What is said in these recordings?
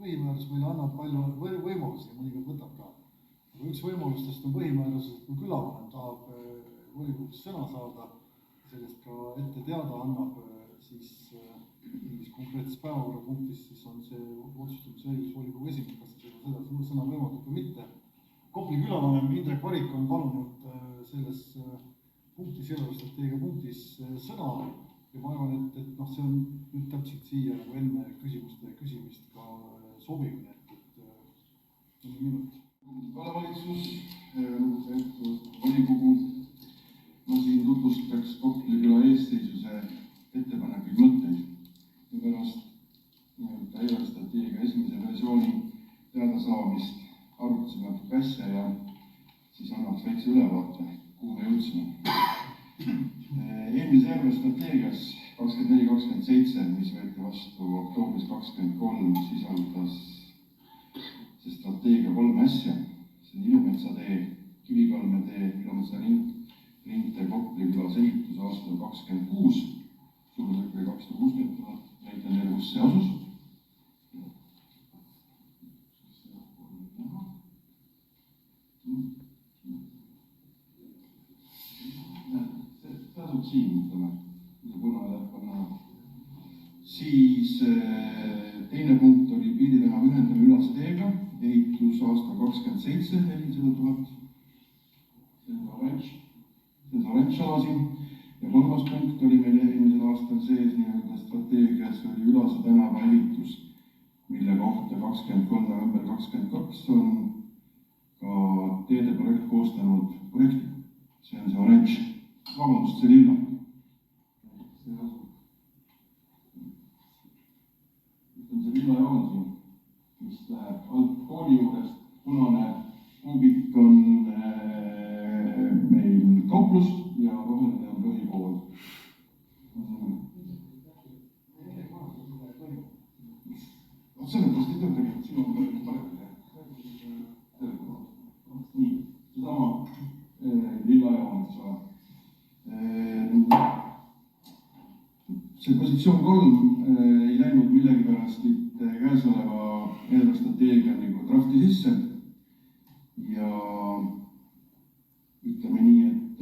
põhimäärus meile annab palju võimalusi ja mõnikord võtab ka. Aga üks võimalustest on põhimäärus, et kui külavanem tahab volikogus sõna saada, sellest ka ette teada annab, siis mingis konkreetses päevakorrapunktis siis on see otsustamisõigus volikogu esimees, kas seda sõna võimaldab või mitte. Kopli külavanem Indrek Varik on palunud selles punktis, eelarvestrateegia punktis sõna ja ma arvan, et see on nüüd täpselt siia nagu enne küsimuste küsimist ka sobimine, et mõni minut. Vallavalitsus, volikogu, ma siin tutvustaks Kopli küla eesseisuse ettepanekuid mõtteid ja pärast eelarvestrateegia esimese versiooni teadasaamist arutasime natuke asja ja siis annaks väikse ülevaate, kuhu me jõudsime. Eelmise eelarvestrateegias 24-27, mis võeti vastu oktoobris 23, sisaldas see strateegia 3 asja. See on Ilumetsatee, Kivikalmetee, Ilumetsa ringtee Kopli külas ehitus aastal 26, suurusjärk 260 000, näitan teile, kus see asus. See asub siin, ütleme, kui see punane läheb panna. Siis teine punkt oli piiritänava ühendamine Ülase teega, ehitus aastal 27, 400 000. See on oranž ala siin. Ja kolmas punkt oli meil eelmisel aastal sees nii-öelda strateegias oli Ülase tänava ehitus, mille kohta 23. november 22 on ka teede projekt koostanud projekti. See on see oranž. Vabandust, see lilla. See asub. See lilla joon siin, mis läheb alt kooli juurest. Punane kuubik on meil kauplus ja roheline on põhikool. Sellepärast ei töötagi, et siin on parem. Nii, seesama lilla joon, eks ole. See positsioon 3 ei läinud millegipärast käesoleva eelarvestrateegia nagu drafti sisse ja ütleme nii, et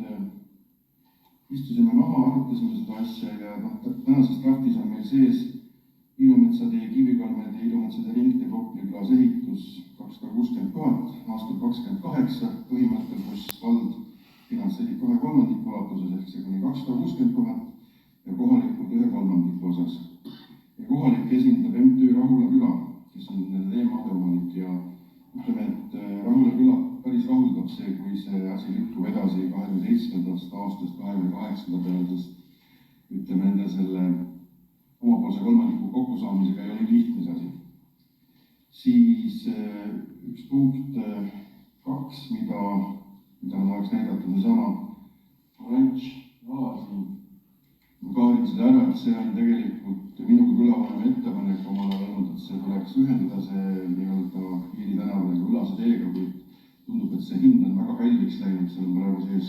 istusime maha, arutasime seda asja ja tänases draftis on meil sees Ilumetsatee, Kivikalmetee, Ilumetsatee ringtee Kopli külas ehitus 260 000 aastal 28 põhimõttel, kus vald finantseerib 2/3 ulatuses ehk see kuni 260 000 ja kohalikud 1/3 osas. Ja kohalik esindab MTÜ Rahula küla, kes on nende teemade omanik ja ütleme, et Rahula küla päris rahuldab see, kui see asi lükkub edasi 27. aastast 28. peale, sest ütleme enda selle omapoolse kolmandiku kokkusaamisega ei ole lihtne see asi. Siis üks punkt 2, mida ma tahaks näidata, on sama oranž ala siin. Ma kaarin seda ära, et see on tegelikult minu kui külavanema ettepanek omal ajal olnud, et see tuleks ühendada see nii-öelda Piiri tänavale Ülase teega, kuid tundub, et see hind on väga kalliks läinud, seal on praegu sees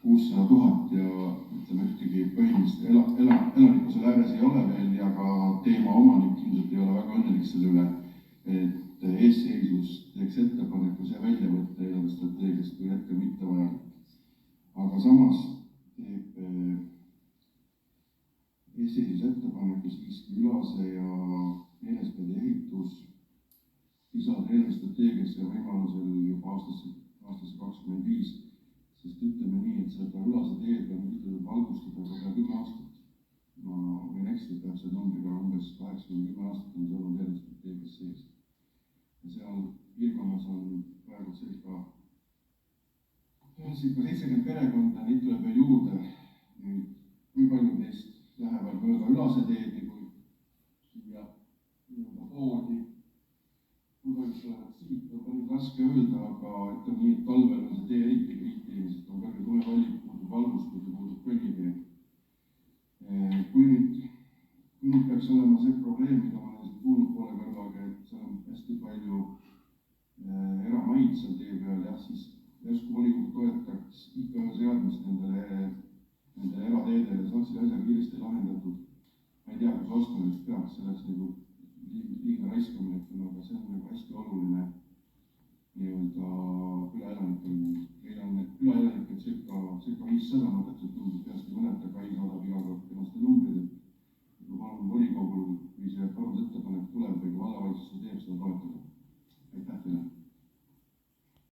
600 000 ja ütleme ühtegi põhimõtteliselt elaniku selle ääres ei ole veel ja ka teema omanik ilmselt ei ole väga õnnelik selle üle, et eesseisus teeks ettepaneku see välja võtta eelarvestrateegiast kui hetkel mitte vajalik. Aga samas teeb eesseisus ettepaneku siiski Ülase ja Enespeede ehitus lisada eelarvestrateegiasse ja võimalusel juba aastasse 25, sest ütleme nii, et seda Ülase teed on ütelnud valgustada kogu 10 aastat. Ma võin eksida täpse numbriga umbes 8-10 aastat on see olnud eelarvestrateegias sees. Ja seal piirkonnas on praegu circa 70 perekonda, neid tuleb veel juurde. Nüüd, kui palju neist lähevad mööda Ülase teedi, kui siia poodi, kui palju lähevad siit, on palju raske öelda, aga ütleme nii, et talvel on see tee eriti kriitilisest, on kõrge tumevallik, puudub valgustus ja puudub kõnnitee. Kui nüüd peaks olema see probleem, mida ma olen kuulnud poole kõrvaga, et seal on hästi palju eramaid seal tee peal, jah, siis järsku volikogu toetaks ikka seadmist nendele erateedele, saaks selle asja kiiresti lahendatud. Ma ei tea, kus ostma just peaks, selleks nagu liigne raiskamine, ütleme, aga see on nagu hästi oluline nii-öelda külaelanikel. Meil on külaelanikel circa 500, ma täpselt numbrit peast ei mäleta, Kai saadab iga kord kenasti numbrid, et ma palun volikogul, kui see parandusettepanek tuleb või kui vallavalitsus teeb, seda toetada. Aitäh teile!